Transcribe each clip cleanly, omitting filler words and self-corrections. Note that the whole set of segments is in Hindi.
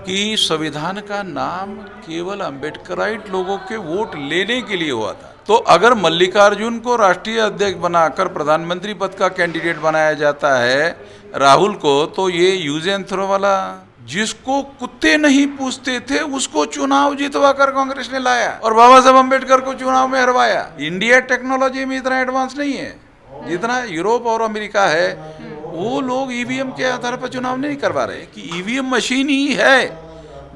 कि संविधान का नाम केवल अम्बेडकराइट लोगों के वोट लेने के लिए हुआ था। तो अगर मल्लिकार्जुन को राष्ट्रीय अध्यक्ष बनाकर प्रधानमंत्री पद का कैंडिडेट बनाया जाता है राहुल को, तो ये यूज एंड थ्रो वाला, जिसको कुत्ते नहीं पूछते थे उसको चुनाव जितवा कर कांग्रेस ने लाया और बाबा साहब अम्बेडकर को चुनाव में हरवाया। इंडिया टेक्नोलॉजी में इतना एडवांस नहीं है जितना यूरोप और अमेरिका है। वो लोग ईवीएम के आधार पर चुनाव नहीं करवा रहे कि ईवीएम मशीन ही है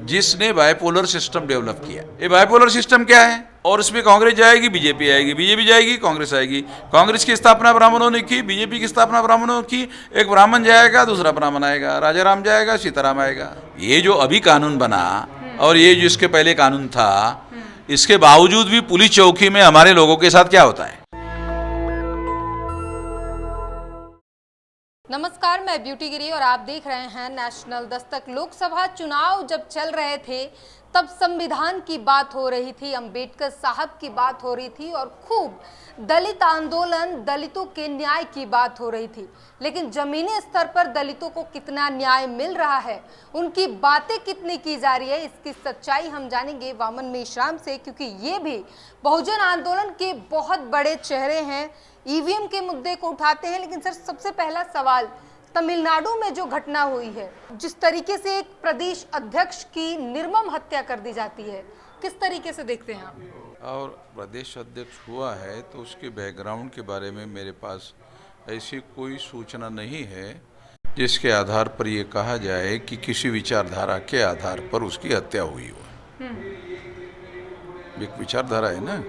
जिसने बाइपोलर सिस्टम डेवलप किया। ये बाइपोलर सिस्टम क्या है? और इसमें कांग्रेस जाएगी, बीजेपी आएगी, बीजेपी जाएगी, कांग्रेस आएगी। कांग्रेस की स्थापना ब्राह्मणों ने की, बीजेपी की स्थापना ब्राह्मणों ने की। एक ब्राह्मण जाएगा, दूसरा ब्राह्मण आएगा, राजा राम जाएगा, सीताराम आएगा। ये जो अभी कानून बना और ये जो इसके पहले कानून था, इसके बावजूद भी पुलिस चौकी में हमारे लोगों के साथ क्या होता है। नमस्कार, मैं ब्यूटी गिरी और आप देख रहे हैं नेशनल दस्तक। लोकसभा चुनाव जब चल रहे थे तब संविधान की बात हो रही थी, अंबेडकर साहब की बात हो रही थी और खूब दलित आंदोलन, दलितों के न्याय की बात हो रही थी। लेकिन जमीनी स्तर पर दलितों को कितना न्याय मिल रहा है, उनकी बातें कितनी की जा रही है, इसकी सच्चाई हम जानेंगे वामन मेश्राम से, क्योंकि ये भी बहुजन आंदोलन के बहुत बड़े चेहरे हैं। ईवीएम के मुद्दे को उठाते हैं। लेकिन सर, सबसे पहला सवाल, तमिलनाडु में जो घटना हुई है, जिस तरीके से एक प्रदेश अध्यक्ष की निर्मम हत्या कर दी जाती है, किस तरीके से देखते हैं आप? और प्रदेश अध्यक्ष हुआ है तो उसके बैकग्राउंड के बारे में मेरे पास ऐसी कोई सूचना नहीं है जिसके आधार पर ये कहा जाए कि किसी विचारधारा के आधार पर उसकी हत्या हुई हो। एक विचारधारा है ना,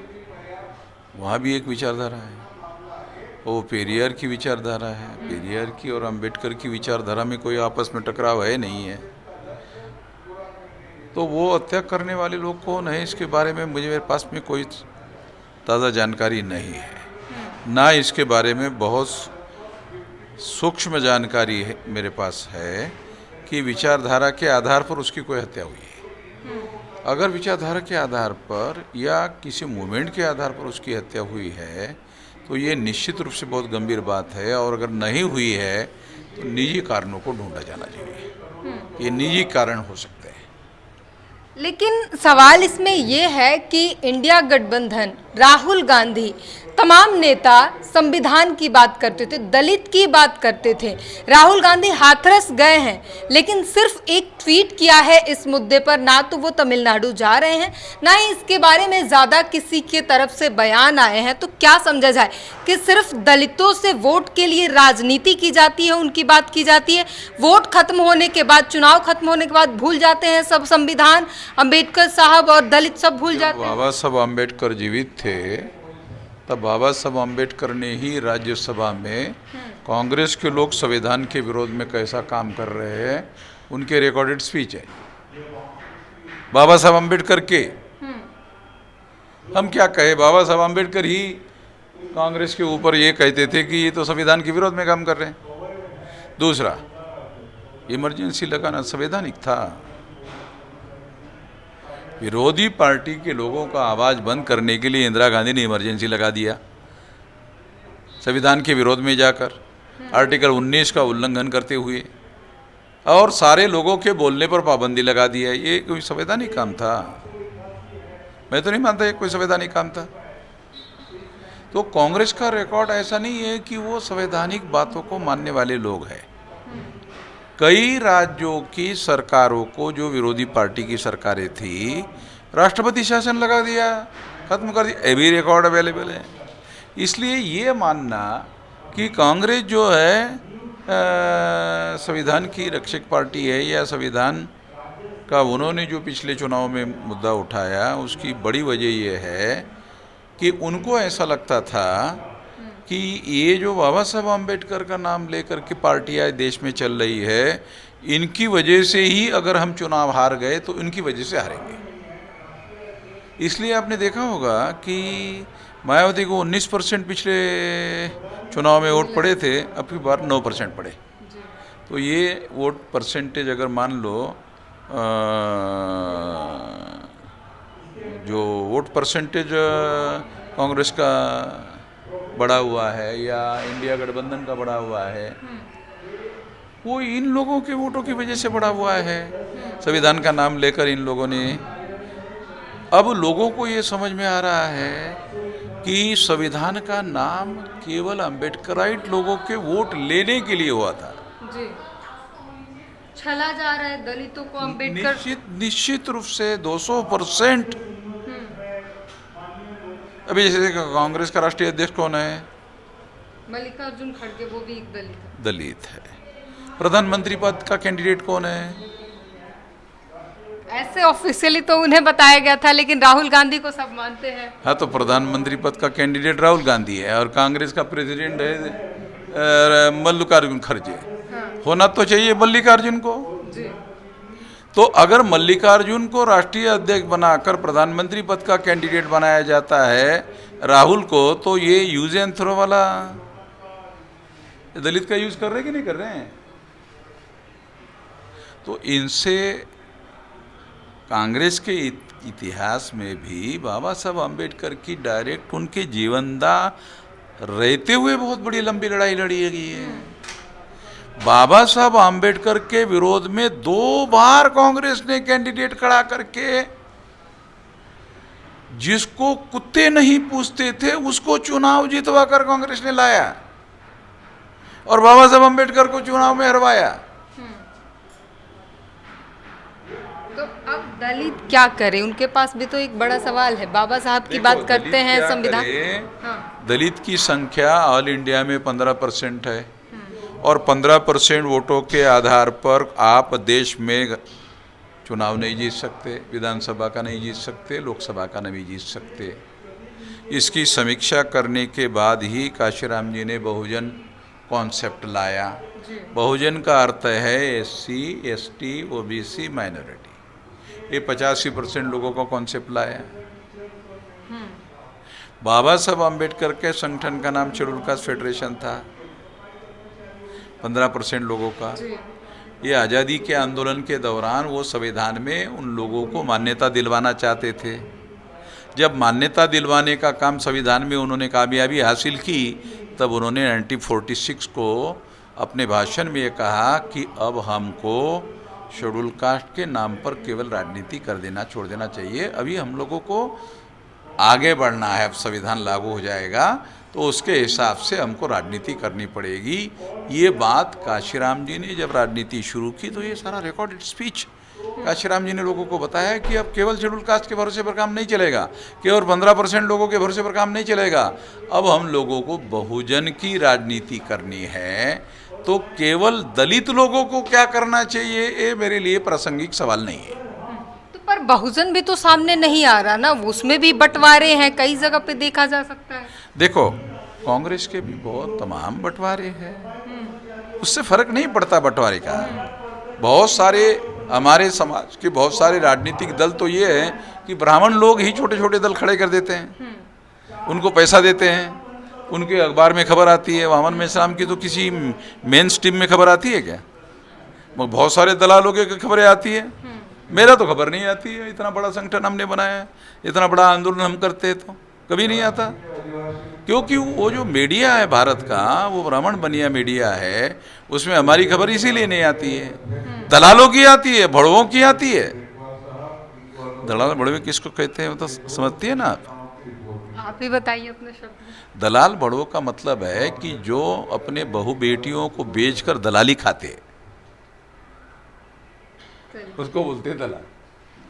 वहाँ भी एक विचारधारा है, वो पेरियार की विचारधारा है। पेरियार की और अंबेडकर की विचारधारा में कोई आपस में टकराव है नहीं है। तो वो हत्या करने वाले लोग कौन है, इसके बारे में मेरे पास में कोई ताज़ा जानकारी नहीं है। ना इसके बारे में बहुत सूक्ष्म जानकारी है मेरे पास है कि विचारधारा के आधार पर उसकी कोई हत्या हुई है। अगर विचारधारा के आधार पर या किसी मूवमेंट के आधार पर उसकी हत्या हुई है तो ये निश्चित रूप से बहुत गंभीर बात है। और अगर नहीं हुई है तो निजी कारणों को ढूंढा जाना चाहिए। ये निजी कारण हो सकते हैं। लेकिन सवाल इसमें यह है कि इंडिया गठबंधन, राहुल गांधी, तमाम नेता संविधान की बात करते थे, दलित की बात करते थे। राहुल गांधी हाथरस गए हैं, लेकिन सिर्फ एक ट्वीट किया है इस मुद्दे पर। ना तो वो तमिलनाडु जा रहे हैं, ना ही इसके बारे में ज़्यादा किसी के तरफ से बयान आए हैं। तो क्या समझा जाए कि सिर्फ दलितों से वोट के लिए राजनीति की जाती है, उनकी बात की जाती है, वोट खत्म होने के बाद, चुनाव खत्म होने के बाद भूल जाते हैं सब संविधान, अम्बेडकर साहब और दलित सब भूल जाते हैं? बाबा साहब अम्बेडकर जीवित थे तब बाबा साहब अम्बेडकर ने ही राज्यसभा में कांग्रेस के लोग संविधान के विरोध में कैसा काम कर रहे हैं उनके रिकॉर्डेड स्पीच है बाबा साहब अम्बेडकर के। हम क्या कहे, बाबा साहब अम्बेडकर ही कांग्रेस के ऊपर ये कहते थे कि ये तो संविधान के विरोध में काम कर रहे हैं। दूसरा, इमरजेंसी लगाना संवैधानिक था। विरोधी पार्टी के लोगों का आवाज़ बंद करने के लिए इंदिरा गांधी ने इमरजेंसी लगा दिया संविधान के विरोध में जाकर, आर्टिकल 19 का उल्लंघन करते हुए, और सारे लोगों के बोलने पर पाबंदी लगा दिया। ये कोई संवैधानिक काम था? मैं तो नहीं मानता ये कोई संवैधानिक काम था। तो कांग्रेस का रिकॉर्ड ऐसा नहीं है कि वो संवैधानिक बातों को मानने वाले लोग हैं। कई राज्यों की सरकारों को, जो विरोधी पार्टी की सरकारें थी, राष्ट्रपति शासन लगा दिया, खत्म कर दिया। ये भी रिकॉर्ड अवेलेबल है। इसलिए ये मानना कि कांग्रेस जो है संविधान की रक्षक पार्टी है, या संविधान का उन्होंने जो पिछले चुनाव में मुद्दा उठाया, उसकी बड़ी वजह ये है कि उनको ऐसा लगता था कि ये जो बाबा साहब अम्बेडकर का नाम लेकर के पार्टियाँ देश में चल रही है, इनकी वजह से ही अगर हम चुनाव हार गए तो इनकी वजह से हारेंगे। इसलिए आपने देखा होगा कि मायावती को 19% पिछले चुनाव में वोट पड़े थे, अब की बार 9% पड़े। तो ये वोट परसेंटेज अगर मान लो, जो वोट परसेंटेज कांग्रेस का बढ़ा हुआ है या इंडिया गठबंधन का बढ़ा हुआ है, वो इन लोगों के वोटों की वजह से बढ़ा हुआ है। संविधान का नाम लेकर इन लोगों ने, अब लोगों को ये समझ में आ रहा है कि संविधान का नाम केवल अम्बेडकराइट लोगों के वोट लेने के लिए हुआ था। जी, छला जा रहा है दलितों को अम्बेडकर। निश्चित रूप से 200%। अभी जैसे कांग्रेस का राष्ट्रीय अध्यक्ष कौन है? मल्लिकार्जुन खड़गे, वो भी एक दलित है। प्रधानमंत्री पद का कैंडिडेट कौन है? ऐसे ऑफिशियली तो उन्हें बताया गया था, लेकिन राहुल गांधी को सब मानते हैं। हाँ, तो प्रधानमंत्री पद का कैंडिडेट राहुल गांधी है और कांग्रेस का प्रेसिडेंट है मल्लिकार्जुन खड़गे। हाँ। होना तो चाहिए मल्लिकार्जुन को। जी। तो अगर मल्लिकार्जुन को राष्ट्रीय अध्यक्ष बनाकर प्रधानमंत्री पद का कैंडिडेट बनाया जाता है राहुल को, तो ये यूज एंड थ्रो वाला दलित का यूज कर रहे हैं कि नहीं कर रहे हैं? तो इनसे कांग्रेस के इतिहास में भी बाबा साहब अम्बेडकर की डायरेक्ट उनके जीवनदा रहते हुए बहुत बड़ी लंबी लड़ाई लड़ी गई है। बाबा साहब अम्बेडकर के विरोध में 2 बार कांग्रेस ने कैंडिडेट खड़ा करके, जिसको कुत्ते नहीं पूछते थे उसको चुनाव जितवा कर कांग्रेस ने लाया और बाबा साहब अम्बेडकर को चुनाव में हरवाया। तो अब दलित क्या करे? उनके पास भी तो एक बड़ा सवाल है। बाबा साहब की बात करते हैं, संविधान। हाँ। दलित की संख्या ऑल इंडिया में 15% है और 15% वोटों के आधार पर आप देश में चुनाव नहीं जीत सकते, विधानसभा का नहीं जीत सकते, लोकसभा का नहीं जीत सकते। इसकी समीक्षा करने के बाद ही काशीराम जी ने बहुजन कॉन्सेप्ट लाया। बहुजन का अर्थ है SC, ST, OBC, माइनॉरिटी। ये 85% लोगों का कॉन्सेप्ट लाया। बाबा साहब अम्बेडकर के संगठन का नाम शेड्यूल कास्ट फेडरेशन था, 15% लोगों का। ये आज़ादी के आंदोलन के दौरान वो संविधान में उन लोगों को मान्यता दिलवाना चाहते थे। जब मान्यता दिलवाने का काम संविधान में उन्होंने कामयाबी हासिल की, तब उन्होंने 1946 को अपने भाषण में ये कहा कि अब हमको शेड्यूल कास्ट के नाम पर केवल राजनीति कर देना, छोड़ देना चाहिए। अभी हम लोगों को आगे बढ़ना है, अब संविधान लागू हो जाएगा तो उसके हिसाब से हमको राजनीति करनी पड़ेगी। ये बात काशीराम जी ने जब राजनीति शुरू की तो ये सारा रिकॉर्डेड स्पीच काशीराम जी ने लोगों को बताया कि अब केवल शेड्यूल कास्ट के भरोसे पर काम नहीं चलेगा, केवल 15% लोगों के भरोसे पर काम नहीं चलेगा। अब हम लोगों को बहुजन की राजनीति करनी है, तो केवल दलित लोगों को क्या करना चाहिए, ये मेरे लिए प्रासंगिक सवाल नहीं है। तो पर बहुजन भी तो सामने नहीं आ रहा ना, उसमें भी बंटवारे हैं, कई जगह पे देखा जा सकता है। देखो, कांग्रेस के भी बहुत तमाम बंटवारे हैं, उससे फर्क नहीं पड़ता बंटवारे का। बहुत सारे हमारे समाज के बहुत सारे राजनीतिक दल तो ये है कि ब्राह्मण लोग ही छोटे छोटे दल खड़े कर देते हैं, उनको पैसा देते हैं, उनके अखबार में खबर आती है। वामन मेश्राम की तो किसी मेन स्ट्रीम में खबर आती है क्या? बहुत सारे दलालों की खबरें आती है, मेरा तो खबर नहीं आती है। इतना बड़ा संगठन हमने बनाया है, इतना बड़ा आंदोलन हम करते हैं, तो कभी नहीं आता। क्योंकि वो जो मीडिया है भारत का, वो ब्राह्मण बनिया मीडिया है, उसमें हमारी खबर इसीलिए नहीं आती है। दलालों की आती है, भड़वों की आती है। दलाल भड़वे किसको कहते हैं वो तो समझती है ना आप ही बताइए अपने शब्द। दलाल भड़वों का मतलब है कि जो अपने बहू बेटियों को बेचकर दलाली खाते, उसको बोलते हैं दलाल।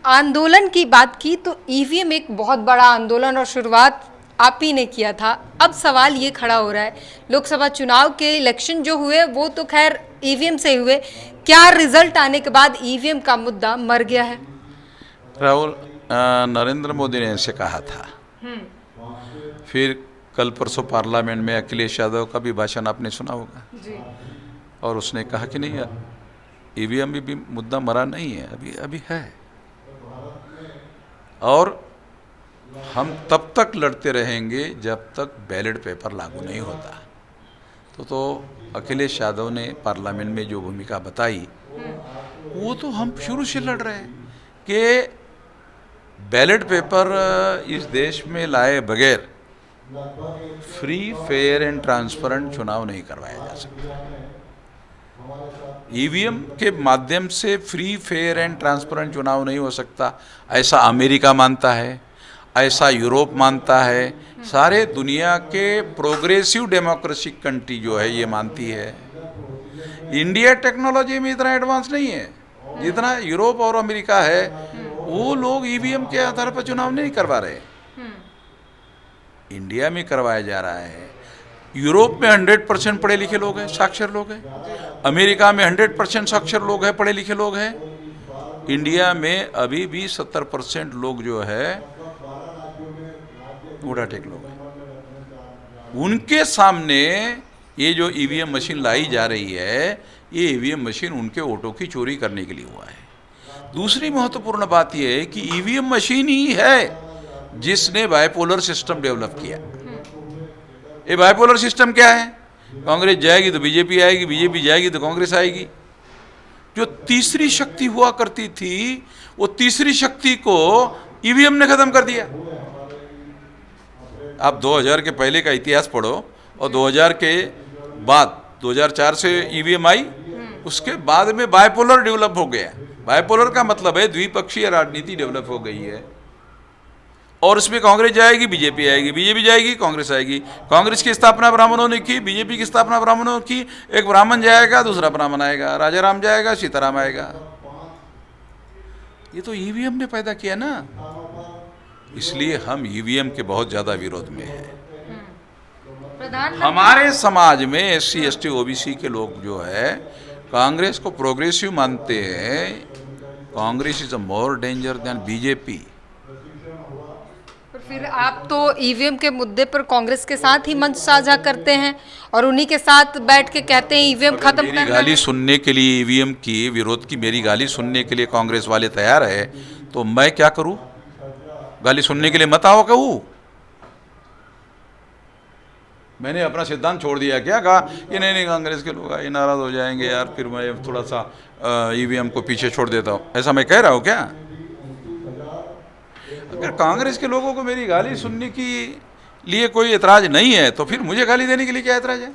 आंदोलन की बात की तो ईवीएम एक बहुत बड़ा आंदोलन और शुरुआत आप ही ने किया था। अब सवाल ये खड़ा हो रहा है, लोकसभा चुनाव के इलेक्शन जो हुए वो तो खैर ईवीएम से हुए, क्या रिजल्ट आने के बाद ईवीएम का मुद्दा मर गया है? राहुल नरेंद्र मोदी ने ऐसे कहा था। फिर कल परसों पार्लियामेंट में अखिलेश यादव का भी भाषण आपने सुना होगा जी। और उसने कहा कि नहीं, ईवीएम में भी मुद्दा मरा नहीं है, अभी है। और हम तब तक लड़ते रहेंगे जब तक बैलेट पेपर लागू नहीं होता। तो अखिलेश यादव ने पार्लियामेंट में जो भूमिका बताई, वो तो हम शुरू से लड़ रहे हैं कि बैलेट पेपर इस देश में लाए बगैर फ्री, फेयर एंड ट्रांसपेरेंट चुनाव नहीं करवाया जा सकता। ईवीएम के माध्यम से फ्री फेयर एंड ट्रांसपेरेंट चुनाव नहीं हो सकता, ऐसा अमेरिका मानता है, ऐसा यूरोप मानता है, सारे दुनिया के प्रोग्रेसिव डेमोक्रेसी कंट्री जो है ये मानती है। इंडिया टेक्नोलॉजी में इतना एडवांस नहीं है जितना यूरोप और अमेरिका है। वो लोग ईवीएम के आधार पर चुनाव नहीं करवा रहे, इंडिया में करवाया जा रहा है। यूरोप में 100% पढ़े लिखे लोग हैं, साक्षर लोग हैं। अमेरिका में 100% साक्षर लोग हैं, पढ़े लिखे लोग हैं। इंडिया में अभी भी 70% लोग जो है बूढ़ा टेक लोग हैं। उनके सामने ये जो ईवीएम मशीन लाई जा रही है, ये ईवीएम मशीन उनके वोटों की चोरी करने के लिए हुआ है। दूसरी महत्वपूर्ण बात यह है कि ईवीएम मशीन ही है जिसने बाइपोलर सिस्टम डेवलप किया। ये बाइपोलर सिस्टम क्या है? कांग्रेस जाएगी तो बीजेपी आएगी, बीजेपी जाएगी तो कांग्रेस आएगी। जो तीसरी शक्ति हुआ करती थी, वो तीसरी शक्ति को ईवीएम ने खत्म कर दिया। आप 2000 के पहले का इतिहास पढ़ो और 2000 के बाद 2004 से ईवीएम आई, उसके बाद में बाइपोलर डेवलप हो गया। बाइपोलर का मतलब है द्विपक्षीय राजनीति डेवलप हो गई है, और इसमें कांग्रेस जाएगी, बीजेपी आएगी, बीजेपी जाएगी, कांग्रेस आएगी। कांग्रेस की स्थापना ब्राह्मणों ने की, बीजेपी की स्थापना ब्राह्मणों की। एक ब्राह्मण जाएगा, दूसरा ब्राह्मण आएगा, राजा राम जाएगा, सीताराम आएगा। ये तो ईवीएम ने पैदा किया ना, इसलिए हम ईवीएम के बहुत ज्यादा विरोध में हैं। हमारे समाज में SC ST OBC के लोग जो है कांग्रेस को प्रोग्रेसिव मानते हैं। Congress is a more danger than BJP. फिर आप तो ईवीएम के मुद्दे पर कांग्रेस के साथ ही मंच साझा करते हैं और उन्हीं के साथ बैठ के कहते हैं ईवीएम खत्म करना है। गाली सुनने के लिए, ईवीएम की विरोध की मेरी गाली सुनने के लिए कांग्रेस वाले तैयार है, तो मैं क्या करूं? गाली सुनने के लिए मत आओ कहूं? मैंने अपना सिद्धांत छोड़ दिया क्या? कहा ये नहीं कांग्रेस के लोग ये नाराज हो जाएंगे यार, फिर मैं थोड़ा सा ईवीएम को पीछे छोड़ देता हूं, ऐसा मैं कह रहा हूं क्या? अगर कांग्रेस के लोगों को मेरी गाली सुनने के लिए कोई एतराज नहीं है, तो फिर मुझे गाली देने के लिए क्या एतराज है?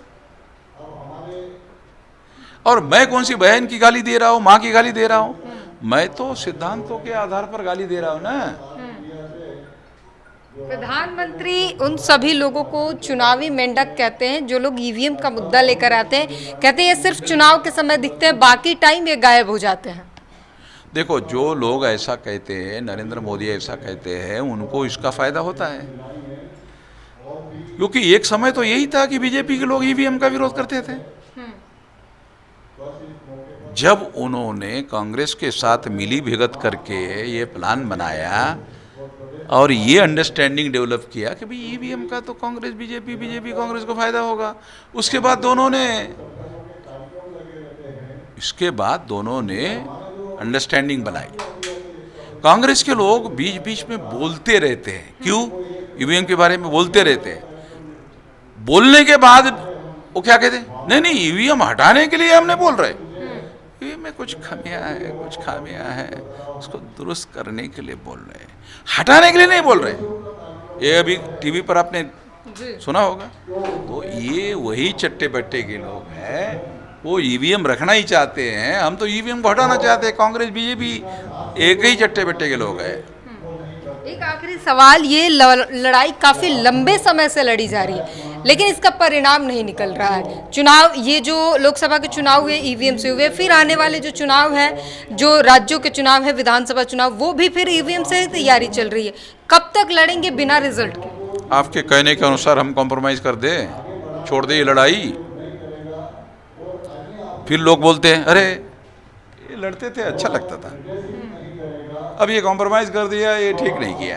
और मैं कौन सी बहन की गाली दे रहा हूं, माँ की गाली दे रहा हूं? मैं तो सिद्धांतों के आधार पर गाली दे रहा हूं ना। प्रधानमंत्री उन सभी लोगों को चुनावी मेंढक कहते हैं जो लोग ईवीएम का मुद्दा लेकर आते हैं, कहते हैं ये सिर्फ चुनाव के समय दिखते हैं, बाकी टाइम ये गायब हो जाते हैं। देखो, जो लोग ऐसा कहते हैं, नरेंद्र मोदी ऐसा कहते हैं, उनको इसका फायदा होता है, क्योंकि एक समय तो यही था कि बीजेपी के लोग ईवीएम का विरोध करते थे। जब उन्होंने कांग्रेस के साथ मिली भगत करके ये प्लान बनाया और ये अंडरस्टैंडिंग डेवलप किया कि भाई ईवीएम का तो कांग्रेस बीजेपी, बीजेपी कांग्रेस को फायदा होगा, उसके बाद दोनों ने अंडरस्टैंडिंग बनाई। कांग्रेस के लोग बीच बीच में बोलते रहते हैं, क्यों? ईवीएम के बारे में बोलते रहते हैं। बोलने के बाद वो क्या कहते हैं? नहीं ईवीएम हटाने के लिए हमने बोल रहे, में कुछ खामियां है, उसको दुरुस्त करने के लिए बोल रहे हैं, हटाने के लिए नहीं बोल रहे। ये अभी टीवी पर आपने सुना होगा। तो ये वही चट्टे बट्टे के लोग हैं, वो ईवीएम रखना ही चाहते हैं, हम तो ईवीएम को हटाना चाहते हैं। कांग्रेस बीजेपी एक ही चट्टे बट्टे के लोग हैं। एक आखिरी सवाल, ये लड़ाई काफी लंबे समय से लड़ी जा रही है, लेकिन इसका परिणाम नहीं निकल रहा है। चुनाव, ये जो लोकसभा के चुनाव हुए ईवीएम से हुए, फिर आने वाले जो चुनाव है, जो राज्यों के चुनाव है, विधानसभा चुनाव, वो भी फिर ईवीएम से ही तैयारी चल रही है। कब तक लड़ेंगे बिना रिजल्ट के? आपके कहने के अनुसार हम कॉम्प्रोमाइज कर दें, छोड़ दे ये लड़ाई? फिर लोग बोलते हैं अरे ये लड़ते थे अच्छा लगता था, अब ये कॉम्प्रोमाइज कर दिया, ये ठीक नहीं किया।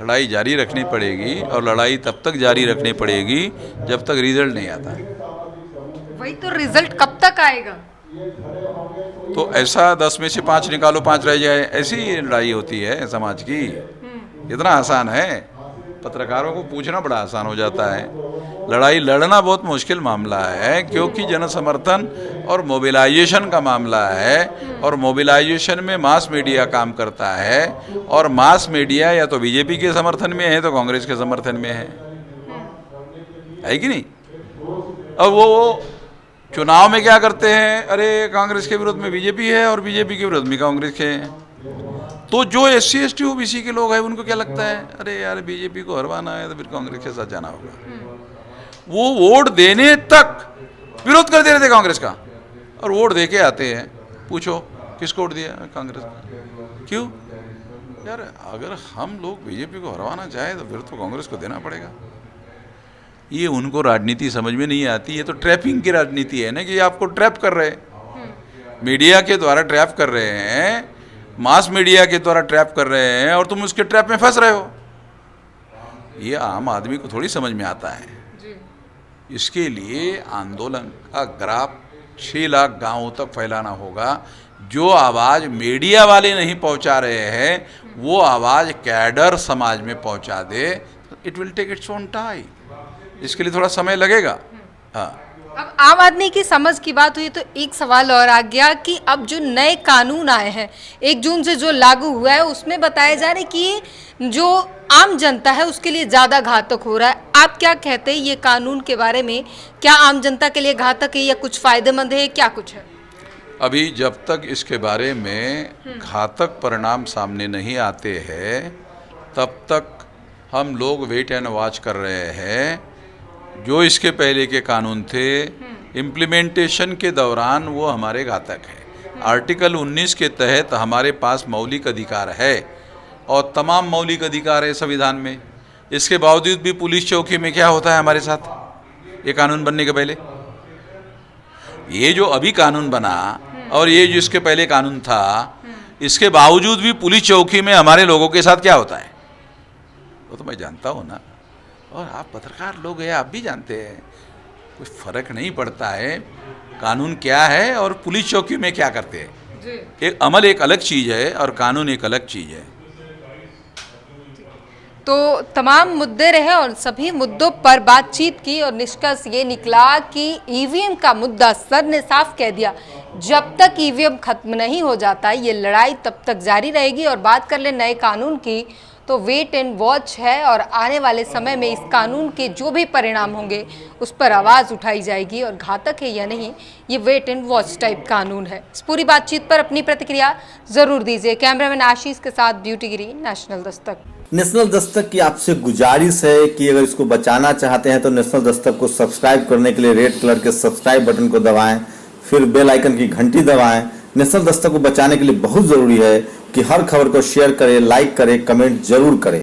लड़ाई जारी रखनी पड़ेगी, और लड़ाई तब तक जारी रखनी पड़ेगी जब तक रिजल्ट नहीं आता। वही तो, रिजल्ट कब तक आएगा? तो ऐसा 10 में से 5 निकालो, 5 रह जाए, ऐसी लड़ाई होती है समाज की। इतना आसान है? पत्रकारों को पूछना बड़ा आसान हो जाता है। लड़ाई लड़ना बहुत मुश्किल मामला है, क्योंकि जन समर्थन और मोबिलाइजेशन का मामला है, और मोबिलाइजेशन में मास मीडिया काम करता है, और मास मीडिया या तो बीजेपी के समर्थन में है तो कांग्रेस के समर्थन में है कि नहीं? और वो चुनाव में क्या करते हैं, अरे कांग्रेस के विरोध में बीजेपी है और बीजेपी के विरोध में कांग्रेस के हैं। तो जो SC ST OBC के लोग हैं उनको क्या लगता है, अरे यार बीजेपी को हरवाना है तो फिर कांग्रेस के साथ जाना होगा। वो वोट देने तक विरोध करते रहते कांग्रेस का, और वोट दे के आते हैं, पूछो किसको वोट दिया, कांग्रेस का। क्यों यार, अगर हम लोग बीजेपी को हरवाना चाहें तो फिर तो कांग्रेस को देना पड़ेगा। ये उनको राजनीति समझ में नहीं आती। ये तो ट्रैपिंग की राजनीति है ना, कि आपको ट्रैप कर रहे हैं, मीडिया के द्वारा ट्रैप कर रहे हैं, मास मीडिया के द्वारा ट्रैप कर रहे हैं, और तुम उसके ट्रैप में फंस रहे हो। ये आम आदमी को थोड़ी समझ में आता है। इसके लिए आंदोलन का ग्राफ 6 लाख गांवों तक फैलाना होगा। जो आवाज़ मीडिया वाले नहीं पहुंचा रहे हैं, वो आवाज़ कैडर समाज में पहुंचा दे। It will take its own time, इसके लिए थोड़ा समय लगेगा। हाँ, अब आम आदमी की समझ की बात हुई तो एक सवाल और आ गया कि अब जो नए कानून आए हैं 1 जून से जो लागू हुआ है, उसमें बताया जा रहा है कि जो आम जनता है उसके लिए ज़्यादा घातक हो रहा है। आप क्या कहते हैं ये कानून के बारे में? क्या आम जनता के लिए घातक है या कुछ फायदेमंद है, क्या कुछ है? अभी जब तक इसके बारे में घातक परिणाम सामने नहीं आते हैं, तब तक हम लोग वेट एंड वॉच कर रहे हैं। जो इसके पहले के कानून थे, इम्प्लीमेंटेशन के दौरान वो हमारे घातक है। आर्टिकल 19 के तहत हमारे पास मौलिक अधिकार है, और तमाम मौलिक अधिकार है संविधान में। इसके बावजूद भी पुलिस चौकी में क्या होता है हमारे साथ, ये कानून बनने के पहले, ये जो अभी कानून बना और ये जो इसके पहले कानून था, इसके बावजूद भी पुलिस चौकी में हमारे लोगों के साथ क्या होता है, वो तो मैं जानता हूँ ना, और आप पत्रकार लोग हैं, आप भी जानते हैं। कुछ फर्क नहीं पड़ता है कानून क्या है और पुलिस चौकी में क्या करते हैं। एक अमल एक अलग चीज़ है और कानून एक अलग चीज़ है। तो तमाम मुद्दे रहे और सभी मुद्दों पर बातचीत की और निष्कर्ष ये निकला कि ईवीएम का मुद्दा सर ने साफ कह दिया, जब तक ईवीएम खत्म नहीं हो जाता ये लड़ाई तब तक जारी रहेगी। और बात कर ले नए कानून की, तो वेट एंड वॉच है और आने वाले समय में इस कानून के जो भी परिणाम होंगे उस पर आवाज़ उठाई जाएगी, और घातक है या नहीं ये वेट एंड वॉच टाइप कानून है। इस पूरी बातचीत पर अपनी प्रतिक्रिया ज़रूर दीजिए। कैमरामैन आशीष के साथ ब्यूटी गिरी, नेशनल दस्तक। नेशनल दस्तक की आपसे गुजारिश है कि अगर इसको बचाना चाहते हैं तो नेशनल दस्तक को सब्सक्राइब करने के लिए रेड कलर के सब्सक्राइब बटन को दबाएं, फिर बेल आइकन की घंटी दबाएं। नेशनल दस्तक को बचाने के लिए बहुत जरूरी है कि हर खबर को शेयर करें, लाइक करें, कमेंट जरूर करें।